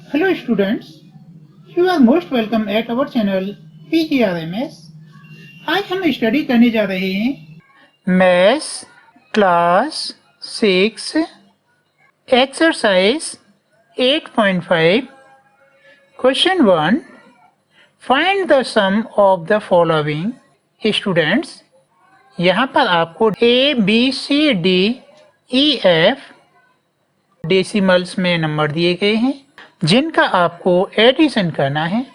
Hello students, you are most welcome at our channel PGRMS। आज हम study करने जा रहे हैं maths class 6 exercise 8.5 question 1 find the sum of the following. Students, यहाँ पर आपको ABCDEF डेसिमल्स में नंबर दिए गए हैं जिनका आपको एडिशन करना है।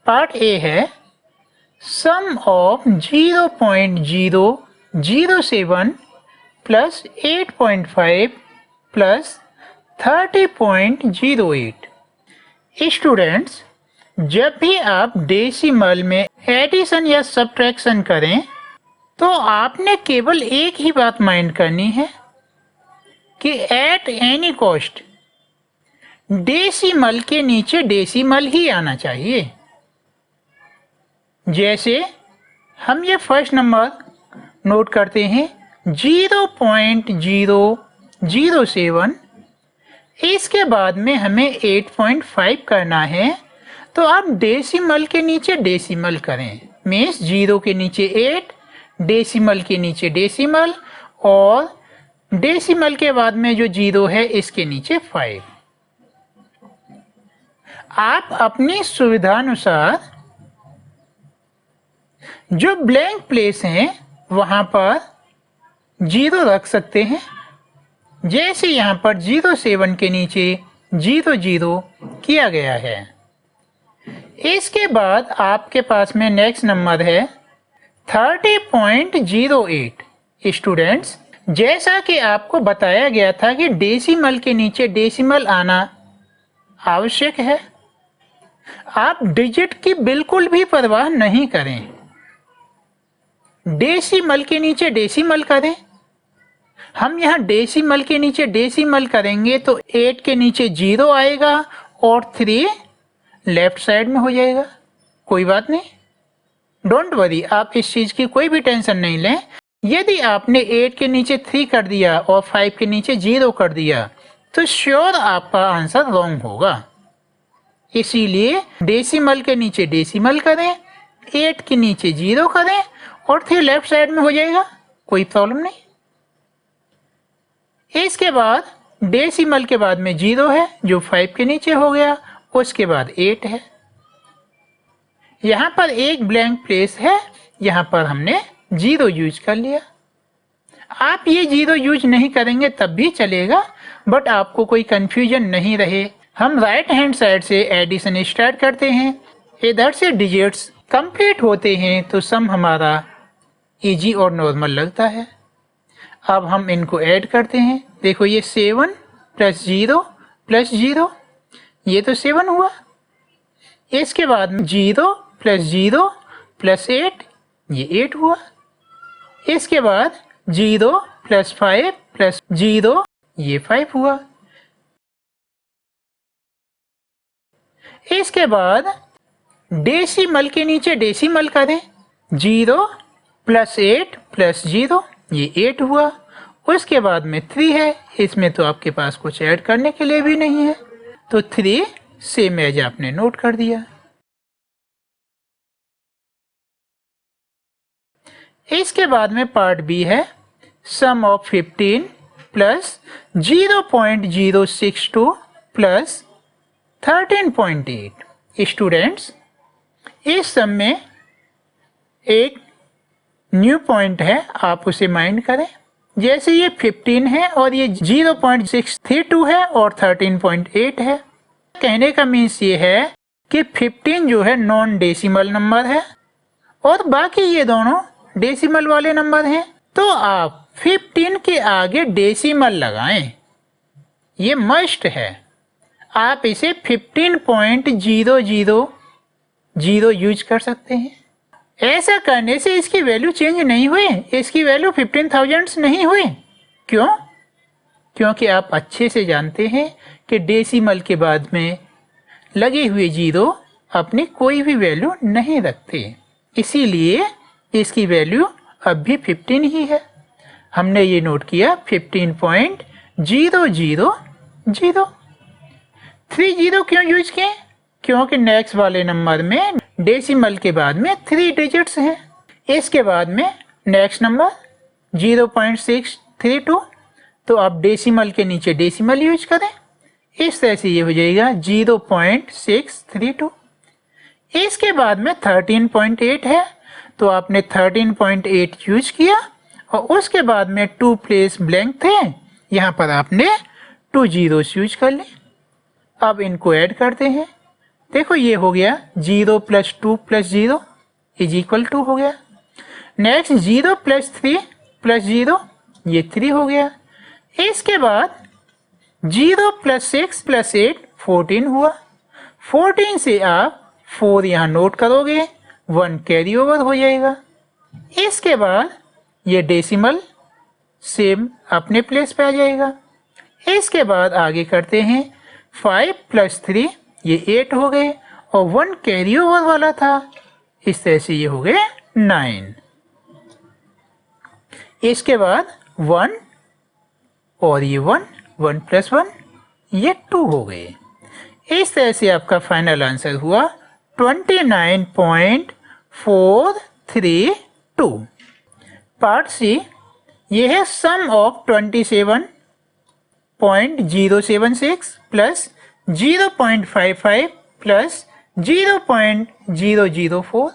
पार्ट ए है sum of 0.007 plus 8.5 plus 30.08। Students, जब भी आप डेसिमल में एडिशन या सब्ट्रैक्शन करें तो आपने केवल एक ही बात माइंड करनी है कि एट एनी कॉस्ट डेसिमल के नीचे डेसिमल ही आना चाहिए। जैसे हम ये फर्स्ट नंबर नोट करते हैं 0.007, इसके बाद में हमें 8.5 करना है तो आप डेसिमल के नीचे डेसिमल करें। मीन्स 0 के नीचे 8, डेसिमल के नीचे डेसिमल, और डेसिमल के बाद में जो 0 है इसके नीचे 5। आप अपनी सुविधानुसार जो ब्लैंक प्लेस हैं वहां पर 0 रख सकते हैं। जैसे यहाँ पर 07 के नीचे 00 किया गया है। इसके बाद आपके पास में नेक्स्ट नंबर है 30.08। स्टूडेंट्स, जैसा कि आपको बताया गया था कि डेसिमल के नीचे डेसिमल आना आवश्यक है, आप डिजिट की बिल्कुल भी परवाह नहीं करें, डेसिमल के नीचे डेसिमल करें। हम यहाँ डेसिमल के नीचे डेसिमल करेंगे तो 8 के नीचे 0 आएगा और 3 लेफ्ट साइड में हो जाएगा। कोई बात नहीं, डोंट वरी, आप इस चीज की कोई भी टेंशन नहीं लें। यदि आपने 8 के नीचे 3 कर दिया और 5 के नीचे 0 कर दिया तो श्योर आपका आंसर रॉन्ग होगा। इसीलिए डेसिमल के नीचे डेसिमल करें, 8 के नीचे 0 करें और 3 लेफ्ट साइड में हो जाएगा, कोई प्रॉब्लम नहीं। इसके बाद डेसिमल के बाद में 0 है जो 5 के नीचे हो गया, उसके बाद 8 है। यहाँ पर एक ब्लैंक प्लेस है, यहाँ पर हमने 0 यूज कर लिया। आप ये 0 यूज नहीं करेंगे तब भी चलेगा, बट आपको कोई कंफ्यूजन नहीं रहे। हम राइट हैंड साइड से एडिशन स्टार्ट करते हैं, इधर से डिजिट्स कंप्लीट होते हैं तो सम हमारा इजी और नॉर्मल लगता है। अब हम इनको ऐड करते हैं। देखो ये 7 प्लस 0 प्लस 0, ये तो 7 हुआ। इसके बाद में 0 प्लस 0 प्लस 8, ये 8 हुआ। इसके बाद 0 प्लस 5 प्लस 0, ये 5 हुआ। इसके बाद डेसिमल के नीचे डेसिमल करें, 0 प्लस 8 प्लस 0, ये 8 हुआ। उसके बाद में 3 है, इसमें तो आपके पास कुछ ऐड करने के लिए भी नहीं है, तो 3 सेम एज आपने नोट कर दिया। इसके बाद में पार्ट बी है sum of 15 plus 0.062 plus 13.8। Students, इस सम में एक न्यू पॉइंट है, आप उसे माइंड करें। जैसे ये 15 है और ये 0.632 है और 13.8 है। कहने का मीन्स ये है कि 15 जो है नॉन डेसिमल नंबर है और बाकी ये दोनों डेसिमल वाले नंबर हैं, तो आप 15 के आगे डेसिमल लगाएं, ये मस्ट है। आप इसे 15.000 यूज कर सकते हैं। ऐसा करने से इसकी वैल्यू चेंज नहीं हुई, इसकी वैल्यू 15,000 नहीं हुई। क्यों? क्योंकि आप अच्छे से जानते हैं कि डेसिमल के बाद में लगे हुए 0 अपनी कोई भी वैल्यू नहीं रखते, इसीलिए इसकी वैल्यू अब भी 15 ही है। हमने ये नोट किया 15.000। 30 क्यों यूज किए? क्योंकि नेक्स्ट वाले नंबर में डेसिमल के बाद में 3 डिजिट्स हैं। इसके बाद में नेक्स्ट नंबर 0.632, तो आप डेसिमल के नीचे डेसिमल यूज करें। इस तरह से ये हो जाएगा 0.632। इसके बाद में 13.8 है, तो आपने 13.8 यूज किया और उसके बाद में 2 प्लेस ब्लैंक थे, यहाँ पर आपने 2 जीरोस यूज कर ले। अब इनको ऐड करते हैं। देखो ये हो गया 0 + 2 + 0 = 2 हो गया। नेक्स्ट 0 + 3 + 0, ये 3 हो गया। इसके बाद 0 + 6 + 8 14 हुआ। 14 से आप 4 यहाँ नोट करोगे, 1 कैरी ओवर हो जाएगा। इसके बाद ये डेसिमल सेम अपने प्लेस पे आ जाएगा। इसके बाद आगे करते हैं 5 + 3, ये 8 हो गए और 1 कैरी ओवर वाला था। इस तरह से ये हो गए 9। इसके बाद 1 और ये 1 + 1, ये 2 हो गए। इस तरह से आपका फाइनल आंसर हुआ 29.432। पार्ट सी, ये है sum of 27.076 plus 0.55 plus 0.004।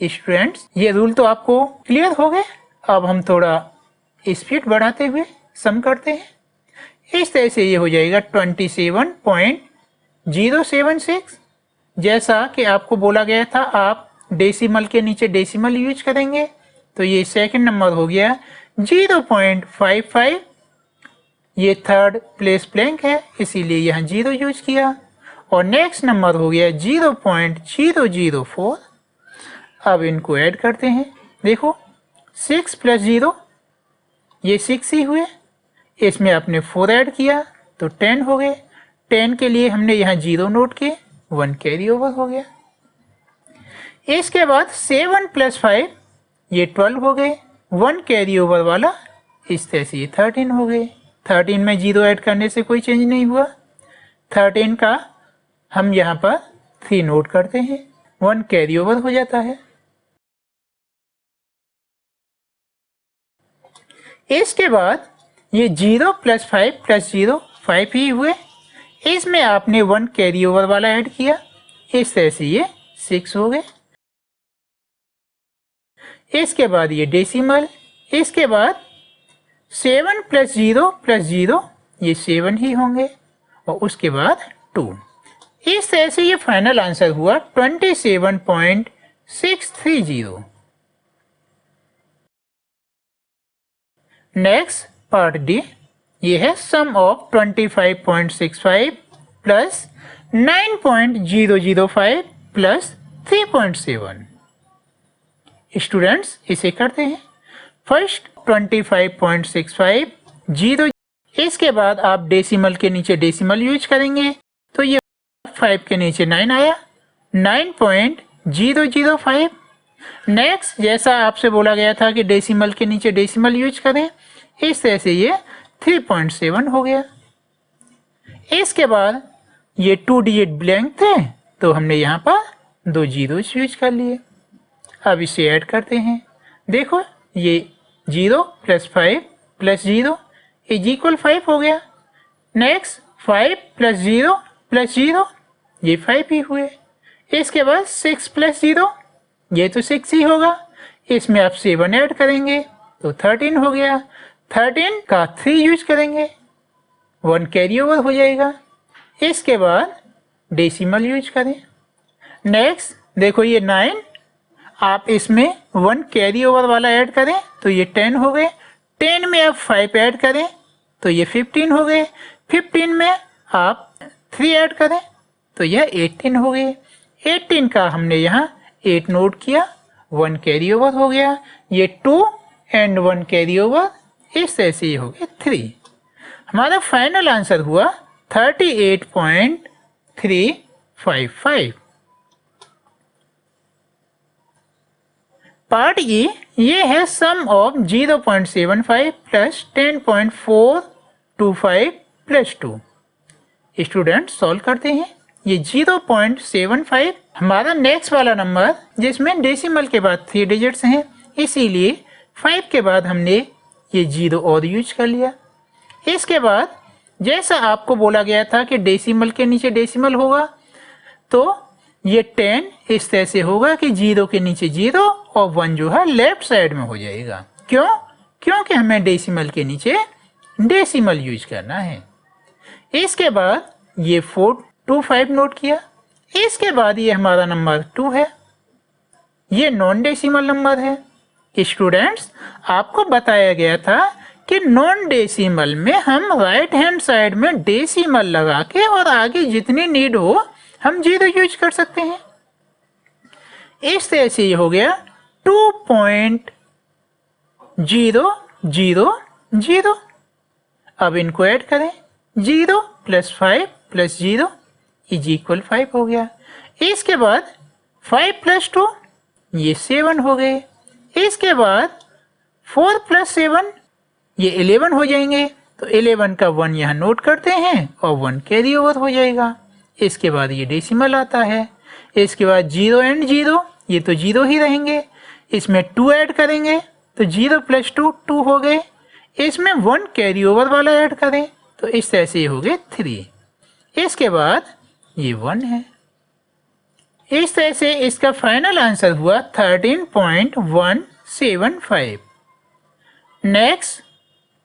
Students, ये रूल तो आपको क्लियर हो गए। अब हम थोड़ा स्पीड बढ़ाते हुए सम करते हैं। इस तरह से ये हो जाएगा 27.076। जैसा कि आपको बोला गया था आप डेसिमल के नीचे डेसिमल यूज करेंगे, तो ये सेकंड नंबर हो गया 0.55। ये थर्ड प्लेस ब्लैंक है, इसीलिए यहाँ 0 यूज किया। और नेक्स्ट नंबर हो गया 0.004। अब इनको ऐड करते हैं। देखो 6 + 0, ये 6 ही हुए। इसमें आपने 4 ऐड किया तो 10 हो गए। 10 के लिए हमने यहाँ 0 नोट किए, 1 कैरी ओवर हो गया। इसके बाद 7 + 5, ये 12 हो गए, 1 कैरी ओवर वाला। इस तरह से ये 13 हो गए। 13 में 0 ऐड करने से कोई चेंज नहीं हुआ। 13 का हम यहाँ पर 3 नोट करते हैं, 1 कैरी ओवर हो जाता है। इसके बाद ये 0 + 5 + 0, 5 ही हुए। इसमें आपने 1 कैरी ओवर वाला ऐड किया, इस तरह से ये 6 हो गए। इसके बाद ये डेसिमल। इसके बाद 7 + 0 + 0, ये 7 ही होंगे और उसके बाद 2। इस तरह से ये फाइनल आंसर हुआ 27.630। नेक्स्ट पार्ट डी, ये है sum of 25.65 plus 9.005 plus 3.7। Students, इसे करते हैं। फर्स्ट 25.65 0, इसके बाद आप डेसिमल के नीचे डेसिमल यूज करेंगे, तो ये 5 के नीचे 9 आया, 9.005। नेक्स्ट, जैसा आपसे बोला गया था कि डेसिमल के नीचे डेसिमल यूज करें, इस तरह से ये 3.7 हो गया। इसके बाद ये 2 डिजिट ब्लैंक थे, तो हमने यहाँ पर 2 जीरोस यूज कर लिए। अब इसे ऐड करते हैं। देखो ये 0 + 5 + 0 = 5 हो गया। नेक्स्ट 5 + 0 + 0, ये 5 ही हुए। इसके बाद 6 + 0, ये तो 6 ही होगा। इसमें आप 7 ऐड करेंगे तो 13 हो गया। 13 का 3 यूज करेंगे, 1 कैरी ओवर हो जाएगा। इसके बाद डेसिमल यूज करें। नेक्स्ट देखो ये 9, आप इसमें 1 कैरी ओवर वाला ऐड करें तो ये 10 हो गए। 10 में आप 5 ऐड करें तो ये 15 हो गए। 15 में आप 3 ऐड करें तो यह 18 हो गए। 18 का हमने यहाँ 8 नोट किया, 1 कैरी ओवर हो गया। ये 2 एंड 1 कैरी ओवर, इस तरह से ये हो गए 3। हमारा फाइनल आंसर हुआ 38.355। पार्ट ए, ये है sum of 0.75 plus 10.425 plus 2। Student solve करते हैं। ये 0.75 हमारा नेक्स्ट वाला नंबर जिसमें डेसिमल के बाद 3 डिजिट्स हैं, इसीलिए 5 के बाद हमने ये 0 और यूज कर लिया। इसके बाद जैसा आपको बोला गया था कि डेसिमल के नीचे डेसिमल होगा, तो ये 10 इस तरह से होगा कि 0 के नीचे 0 और 1 जो है लेफ्ट साइड में हो जाएगा। क्यों? क्योंकि हमें डेसिमल के नीचे डेसिमल यूज करना है। इसके बाद ये 425 नोट किया। इसके बाद ये हमारा नंबर 2 है, ये नॉन डेसिमल नंबर है। स्टूडेंट्स, आपको बताया गया था कि नॉन डेसिमल में हम राइट हैंड साइड में डेसिमल लगा के और आगे जितनी नीड हो हम 0 यूज कर सकते हैं। इस तरह से ये हो गया 2.000। अब इनको ऐड करें, 0 + 5 + 0 = 5 हो गया। इसके बाद 5 + 2 ये 7 हो गए। इसके बाद 4 + 7 ये 11 हो जाएंगे। तो 11 का 1 यहाँ नोट करते हैं और 1 कैरी ओवर हो जाएगा। इसके बाद ये डेसिमल आता है। इसके बाद 0 एंड 0 ये तो 0 ही रहेंगे। इसमें 2 ऐड करेंगे तो 0 + 2 2 हो गए। इसमें 1 कैरी ओवर वाला ऐड करें तो इस तरह से हो गए 3। इसके बाद ये 1 है। इस तरह से इसका फाइनल आंसर हुआ 13.175। नेक्स्ट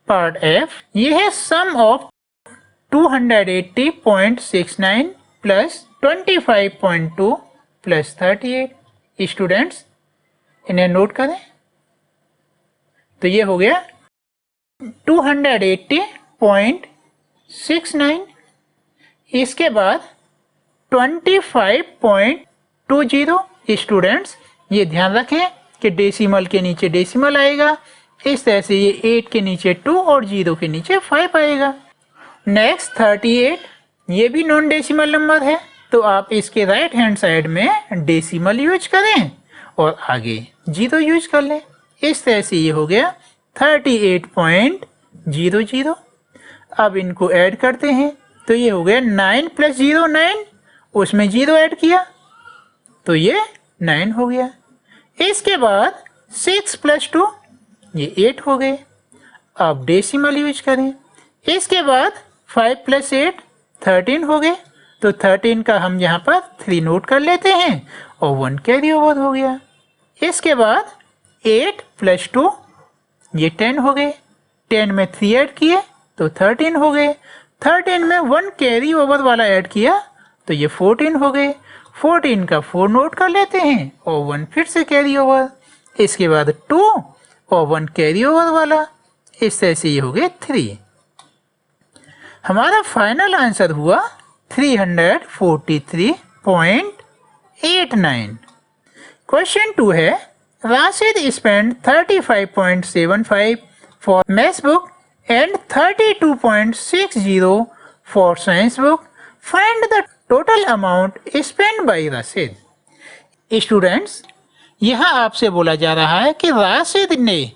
पार्ट एफ, ये है sum of 280.69 plus 25.2 plus 38। Students इन्हें नोट करें। तो ये हो गया 280.69, इसके बाद 25.20। स्टूडेंट्स ये ध्यान रखें कि डेसिमल के नीचे डेसिमल आएगा। इस तरह से ये 8 के नीचे 2 और 0 के नीचे 5 आएगा। नेक्स्ट 38, ये भी नॉन डेसिमल नंबर है, तो आप इसके राइट हैंड साइड में डेसिमल यूज करें और आगे 0 यूज कर लें। इस तरह से ये हो गया 38.00। अब इनको ऐड करते हैं तो ये हो गया 9 + 0 9, उसमें 0 ऐड किया तो ये 9 हो गया। इसके बाद 6 + 2 ये 8 हो गए। अब डेसिमल यूज करें। इसके बाद 5 + 8 13 हो गए। तो 13 का हम यहाँ पर 3 नोट कर लेते हैं और 1 कैरी ओवर हो गया। इसके बाद 8 + 2 ये 10 हो गए। 10 में 3 ऐड किए तो 13 हो गए। 13 में 1 कैरी ओवर वाला ऐड किया तो ये 14 हो गए। 14 का 4 नोट कर लेते हैं और 1 फिर से कैरी ओवर। इसके बाद 2 और 1 कैरी ओवर वाला। इस तरह से ये हो गए 3। हमारा फाइनल आंसर हुआ 343.89। क्वेश्चन 2 है, Rashid spend 35.75 for maths book and 32.60 for science book. Find the total amount spend by Rashid. Students, यहाँ आपसे बोला जा रहा है कि राशिद ने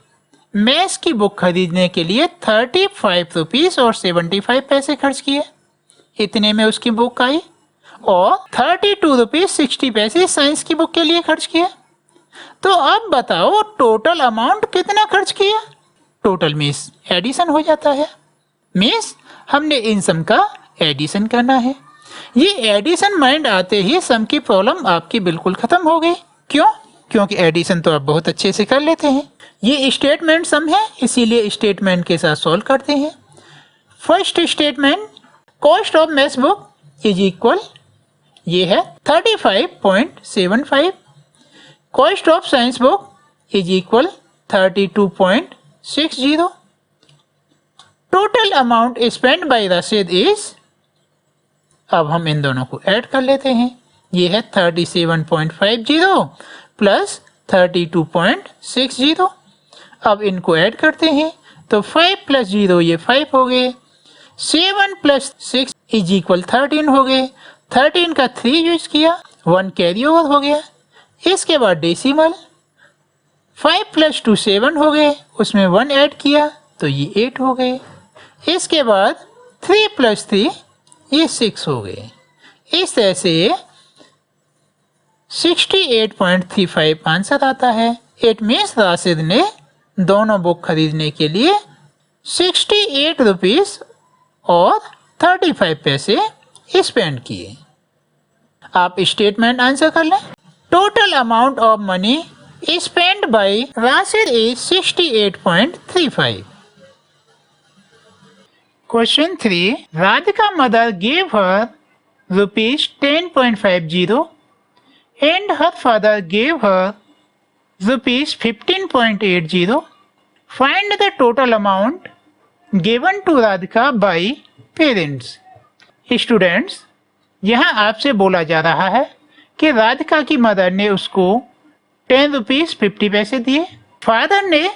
मैथ्स की बुक खरीदने के लिए 35 रुपीस और 75 पैसे खर्च किए, इतने में उसकी बुक आई, और 32 रुपीस 60 पैसे साइंस की बुक के लिए खर्च किए। तो अब बताओ टोटल अमाउंट कितना खर्च किया। टोटल मीन्स एडिशन हो जाता है, मीन्स हमने इन सम का एडिशन करना है। ये एडिशन माइंड आते ही सम की प्रॉब्लम आपकी बिल्कुल खत्म हो गई। क्यों? क्योंकि एडिशन तो आप बहुत अच्छे से कर लेते हैं। ये स्टेटमेंट सम है, इसीलिए स्टेटमेंट के साथ सॉल्व करते हैं। First statement, cost of maths book is equal, ये है 35.75। Cost of science book is equal 32.60। Total amount spend by Rashid is, अब हम इन दोनों को ऐड कर लेते हैं। ये है 37.50 प्लस 32.60। अब इनको ऐड करते हैं तो 5 + 0 ये 5 हो गए। 7 + 6 इज इक्वल 13 हो गए। 13 का 3 यूज किया, 1 कैरी ओवर हो गया। इसके बाद डेसिमल, 5 + 2 7 हो गए, उसमें 1 ऐड किया तो ये 8 हो गए। इसके बाद 3 + 3 ये 6 हो गए। इस तरह से 68.35 आंसर आता है। इट मीन्स राशिद ने दोनों बुक खरीदने के लिए 68 रुपीज और 35 पैसे स्पेंड किए। आप स्टेटमेंट आंसर कर लें। Total amount of money spend by Rashid is 68.35। Question 3, Radhika mother gave her ₹10.50 and her father gave her ₹15.80. Find the total amount given to Radhika by parents. Students, यहाँ आपसे बोला जा रहा है कि राधिका की मदर ने उसको 10 रुपीज 50 पैसे दिए, फादर ने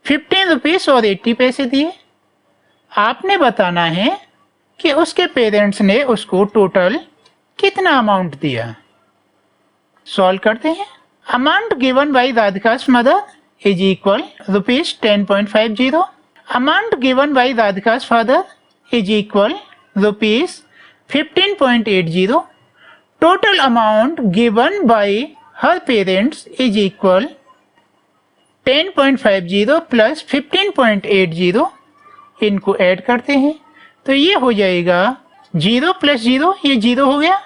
15 रुपीज और 80 पैसे दिए। आपने बताना है कि उसके पेरेंट्स ने उसको टोटल कितना अमाउंट दिया। सॉल्व करते हैं। Amount given by Radhika's mother is equal ₹10.50। Amount given by Radhika's father is equal ₹15.80। Total amount given by her parents is equal 10.50 plus 15.80। इनको ऐड करते हैं तो ये हो जाएगा 0 + 0 ये 0 हो गया,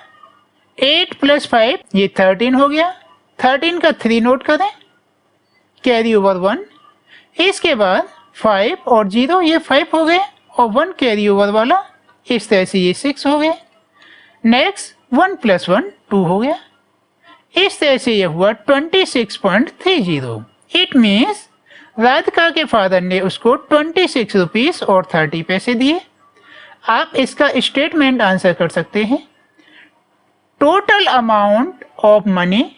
8 + 5 ये 13 हो गया, 13 का 3 नोट करें, कैरी ओवर 1। इसके बाद 5 और 0 ये 5 हो गए और 1 कैरी ओवर वाला, इस तरह से ये 6 हो गए। नेक्स्ट 1 + 1 2 हो गया। इस तरह से ये हुआ 26.30। इट मीन्स राधिका के फादर ने उसको 26 रुपीज और 30 पैसे दिए। आप इसका स्टेटमेंट आंसर कर सकते हैं। Total amount of money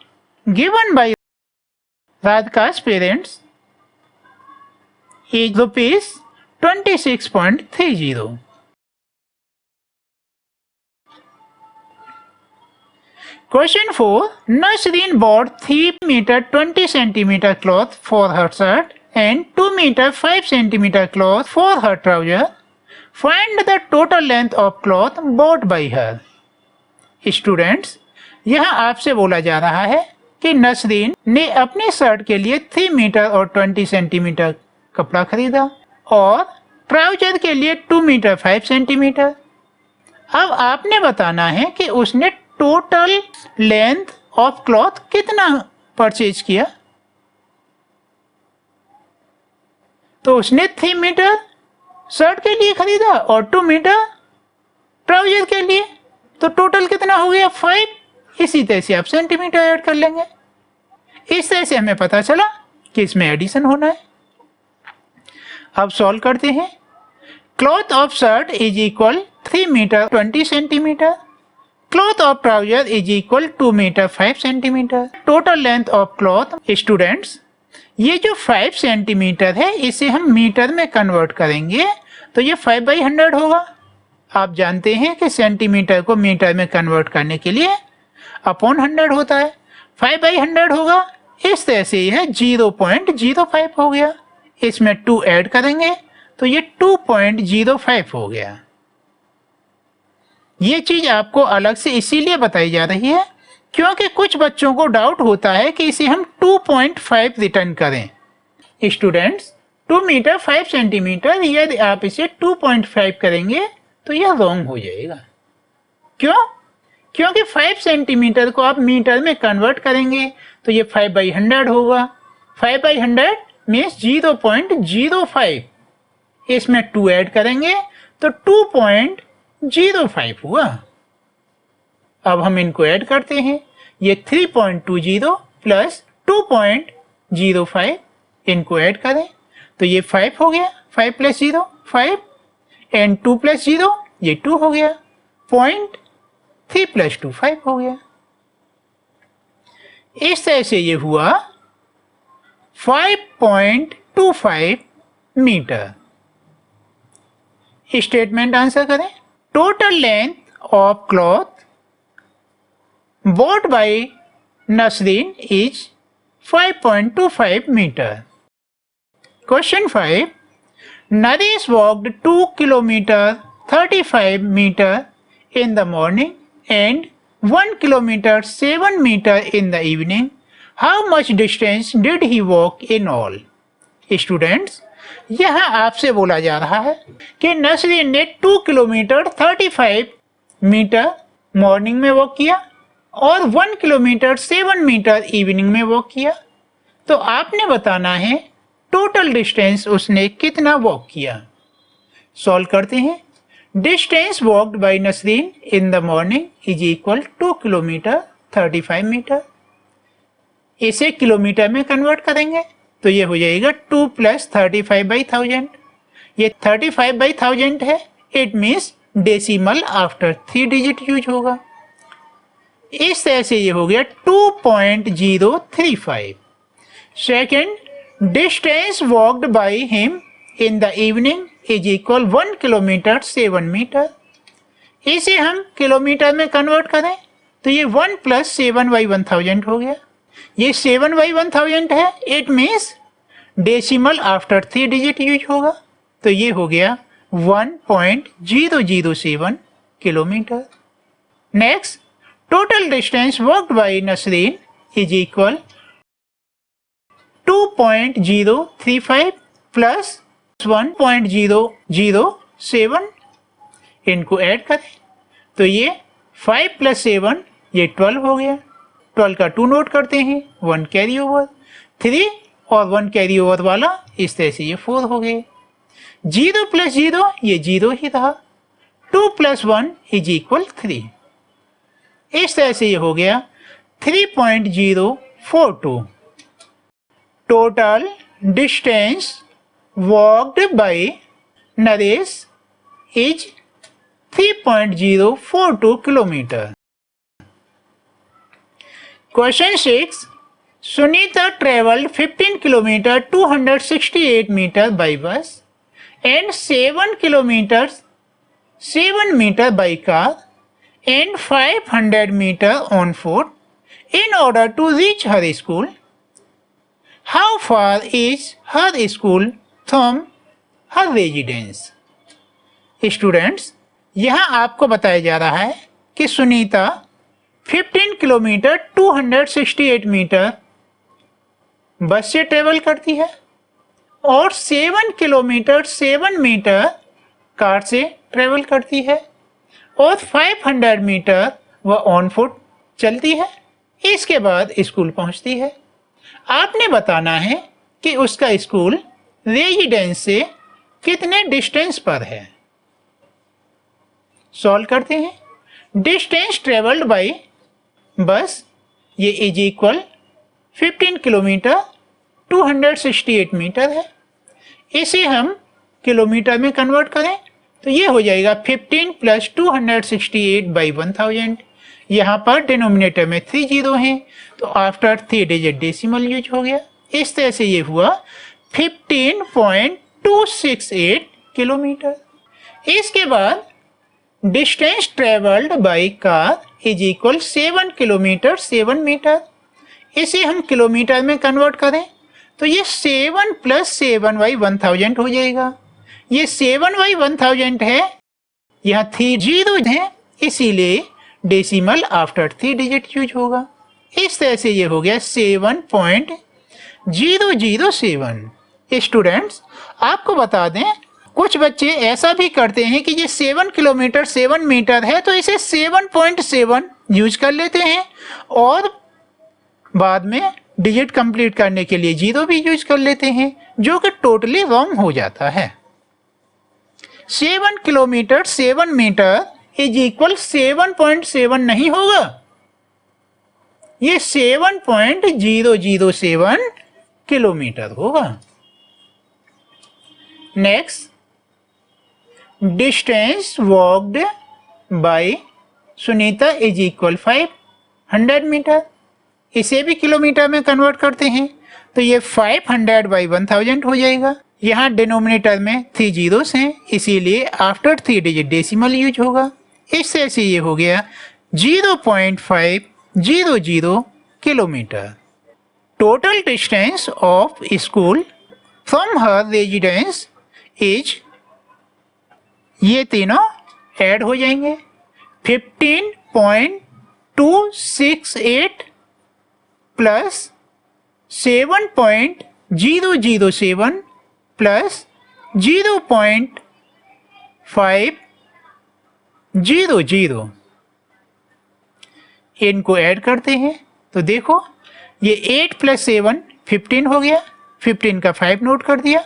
given by Radhika's parents is ₹26.30। Question 4. Nasreen bought 3 meter 20 centimeter cloth for her shirt and 2 meter 5 centimeter cloth for her trouser. Find the total length of cloth bought by her. Students, यहाँ आपसे बोला जा रहा है कि नसरीन ने अपने shirt के लिए 3 मीटर और 20 सेंटीमीटर कपड़ा खरीदा और ट्राउजर के लिए 2 मीटर 5 सेंटीमीटर। अब आपने बताना है कि उसने टोटल लेंथ ऑफ क्लॉथ कितना परचेज किया। तो उसने 3 मीटर शर्ट के लिए खरीदा और 2 मीटर ट्राउजर के लिए, तो टोटल कितना हो गया 5। इसी तरह से आप सेंटीमीटर ऐड कर लेंगे। इस तरह से हमें पता चला कि इसमें एडिशन होना है। अब सॉल्व करते हैं। Cloth of shirt is equal 3 metre 20 centimetre, cloth of trouser is equal 2 metre 5 centimetre. Total length of cloth, students ये जो 5 सेंटीमीटर है इसे हम मीटर में कन्वर्ट करेंगे तो ये 5/100 होगा। आप जानते हैं कि सेंटीमीटर को मीटर में कन्वर्ट करने के लिए अपॉन 100 होता है, 5/100 होगा। इस तरह से यह 0.05 हो गया। इसमें 2 ऐड करेंगे तो ये 2.05 हो गया। ये चीज आपको अलग से इसीलिए बताई जा रही है क्योंकि कुछ बच्चों को डाउट होता है कि इसे हम 2.5 रिटर्न करें। स्टूडेंट्स 2 मीटर 5 सेंटीमीटर यदि आप इसे 2.5 करेंगे तो यह रॉन्ग हो जाएगा। क्यों? क्योंकि 5 सेंटीमीटर को आप मीटर में कन्वर्ट करेंगे तो ये 5/100 होगा। 5/100 मीन्स 0.05। इसमें 2 ऐड करेंगे तो 2.05 हुआ। अब हम इनको ऐड करते हैं। ये 3.20 प्लस 2.05 इनको ऐड करें तो ये 5 हो गया। 5 + 0 5 एंड 2 + 0 ये 2 हो गया। 0.3 + 2 5 हो गया। इस तरह से ये हुआ 5.25 मीटर। स्टेटमेंट आंसर करें। Total length of cloth bought by Nasreen is 5.25 meter. Question 5. Naresh walked 2 kilometer 35 meter in the morning and 1 kilometer 7 meter in the evening. How much distance did he walk in all? Students, यहाँ आपसे बोला जा रहा है कि नसरीन ने 2 kilometre 35 metre morning में walk किया और 1 किलोमीटर 7 मीटर इवनिंग में वॉक किया। तो आपने बताना है टोटल डिस्टेंस उसने कितना वॉक किया। सॉल्व करते हैं। Distance walked by Nasreen in the morning is equal 2 kilometre 35 metre. इसे किलोमीटर में कन्वर्ट करेंगे तो ये हो जाएगा 2 + 35/1000। ये 35/1000 है, it means decimal after 3 digit use होगा। इस तरह से ये हो गया 2.035। Second, distance walked by him in the evening is equal 1 kilometre 7 metre. इसे हम किलोमीटर में कन्वर्ट करें तो ये 1 + 7/1000 हो गया। ये 7/1000 है, it means decimal after 3 digit use होगा तो ये हो गया 1.007 kilometre. Next, total distance walked by Nasreen is equal 2.035 plus 1.007। इनको ऐड करें तो ये 5 + 7 ये 12 हो गया। 12 का 2 नोट करते हैं, 1 कैरी ओवर, 3 और 1 कैरी ओवर वाला, इस तरह से ये 4 हो गए। 0 + 0 ये 0 ही रहा। 2 + 1 इज इक्वल 3। इस तरह से ये हो गया 3.042। Total distance walked by Naresh is 3.042 kilometre. Question 6. Sunita traveled 15 kilometer 268 meter by bus and 7 kilometers 7 meter by car and 500 meter on foot in order to reach her school. How far is her school from her residence? Students, यहाँ आपको बताया जा रहा है कि Sunita 15 kilometre 268 metre बस से travel करती है और 7 किलोमीटर 7 मीटर कार से ट्रेवल करती है और 500 मीटर वह ऑन फुट चलती है। इसके बाद स्कूल पहुंचती है। आपने बताना है कि उसका स्कूल रेजिडेंस से कितने डिस्टेंस पर है। सॉल्व करते हैं। डिस्टेंस ट्रेवल्ड बाय बस ये इज इक्वल 15 किलोमीटर 268 मीटर है। इसे हम किलोमीटर में कन्वर्ट करें तो ये हो जाएगा 15 + 268/1000। यहाँ पर डिनोमिनेटर में 3 जीरो हैं तो आफ्टर 3 डिजिट डेसिमल यूज हो गया। इस तरह से ये हुआ 15.268 किलोमीटर। इसके बाद distance travelled by car is equal 7 kilometre 7 metre. इसे हम किलोमीटर में कन्वर्ट करें तो ये 7 + 7/1000 हो जाएगा। ये 7/1000 है, यहाँ 3 जीरो है, इसीलिए डेसिमल आफ्टर 3 डिजिट यूज होगा। इस तरह से ये हो गया 7.007। स्टूडेंट्स, आपको बता दें कुछ बच्चे ऐसा भी करते हैं कि ये 7 किलोमीटर 7 मीटर है तो इसे 7.7 यूज कर लेते हैं और बाद में डिजिट कंप्लीट करने के लिए जीरो भी यूज कर लेते हैं, जो कि टोटली रॉन्ग हो जाता है। 7 किलोमीटर 7 मीटर इज इक्वल 7.7 नहीं होगा, ये 7.007 किलोमीटर होगा। Next, distance walked by Sunita is equal 500 metre. इसे भी किलोमीटर में कन्वर्ट करते हैं तो ये 500/1000 हो जाएगा। यहाँ डिनोमिनेटर में 3 जीरोस हैं, इसीलिए आफ्टर 3 डिजिट डेसिमल यूज होगा। इस तरह से ये हो गया 0.500 kilometre. total distance of school from her residence is, ये तीनों ऐड हो जाएंगे, 15.268 प्लस 7.007 प्लस 0.500, इनको ऐड करते हैं तो देखो ये 8 प्लस 7 15 हो गया, 15 का 5 नोट कर दिया,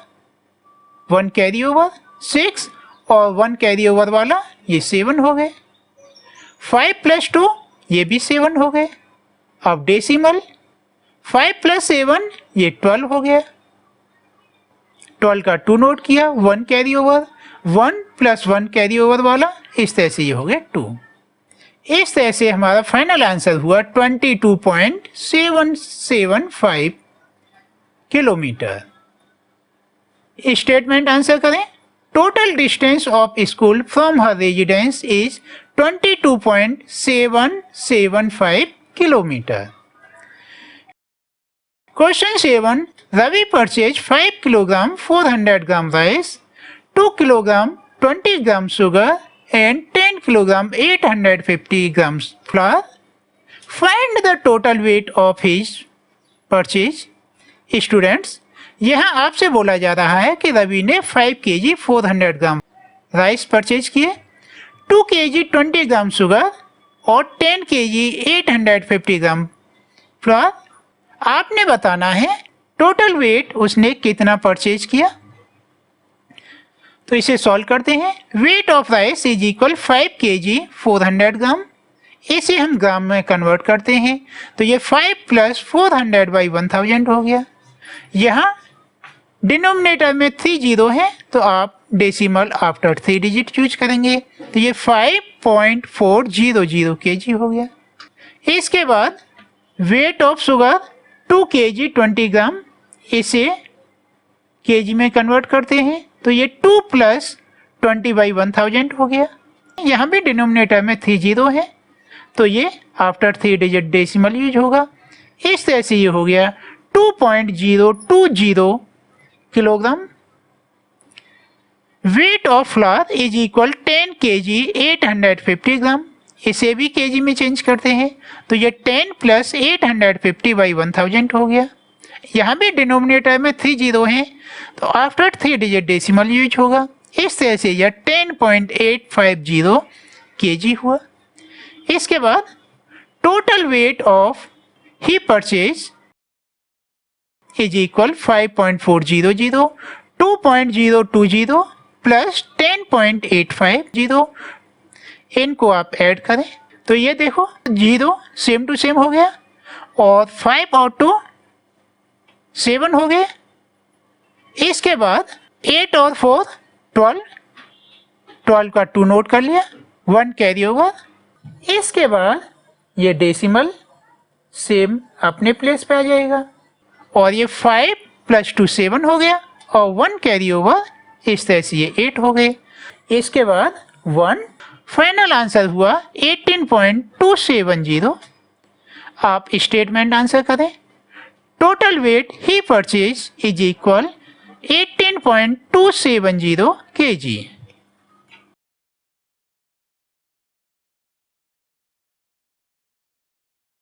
1 कैरी ओवर 6 और 1 कैरी ओवर वाला ये 7 हो गए, 5 प्लस 2 ये भी 7 हो गए। अब डेसिमल 5 प्लस 7 ये 12 हो गया, 12 का 2 नोट किया, 1 carry over, 1 plus 1 carry over वाला, इस तरह से ये हो गया 2। इस तरह से हमारा फाइनल आंसर हुआ 22.775 किलोमीटर। स्टेटमेंट आंसर करें। Total distance of school from her residence is 22.775 kilometre. Question 7. Ravi purchased 5 kg 400 gram rice, 2 kg 20 gram sugar and 10 kg 850 grams flour. Find the total weight of his purchase. Students, यहाँ आपसे बोला जा रहा है कि रवि ने 5 kg 400 ग्राम rice purchase किए, 2 kg 20 gram sugar और 10 kg 850 ग्राम फ्लोर। आपने बताना है टोटल वेट उसने कितना परचेज किया। तो इसे सॉल्व करते हैं। Weight of rice is equal 5 kg 400 ग्राम, इसे हम ग्राम में कन्वर्ट करते हैं तो ये 5 प्लस 400 बाई 1000 हो गया। यहाँ डिनोमिनेटर में 3 जीरो है तो आप डेसिमल आफ्टर 3 डिजिट चूज करेंगे तो ये 5.400 kg हो गया। इसके बाद वेट ऑफ शुगर 2 kg 20 ग्राम, इसे kg में कन्वर्ट करते हैं तो ये 2 प्लस 20 बाई 1000 हो गया। यहाँ भी डिनोमिनेटर में 3 जीरो है तो ये आफ्टर 3 डिजिट डेसिमल यूज होगा। इस तरह से ये हो गया 2.020 kilogram. Weight of flower is equal 10 kg 850 ग्राम, इसे भी kg में चेंज करते हैं तो ये 10 प्लस 850 बाई 1000 हो गया। यहाँ भी डिनोमिनेटर में 3 जीरो हैं तो आफ्टर 3 डिजिट डेसिमल यूज होगा। इस तरह से यह 10.850 kg हुआ। इसके बाद total weight of he purchase is equal 5.400, 2.020 plus 10.850। इनको आप ऐड करें तो ये देखो 0 सेम टू सेम हो गया और 5 और 2 7 हो गए। इसके बाद 8 और 4 12, 12 का 2 नोट कर लिया, 1 कैरी ओवर। इसके बाद ये डेसिमल सेम अपने प्लेस पे आ जाएगा और ये 5 प्लस 2 7 हो गया और 1 कैरी ओवर, इस तरह से ये 8 हो गए। इसके बाद 1, फाइनल आंसर हुआ 18.270। आप स्टेटमेंट आंसर करें। Total weight he purchase is equal 18.270 kg।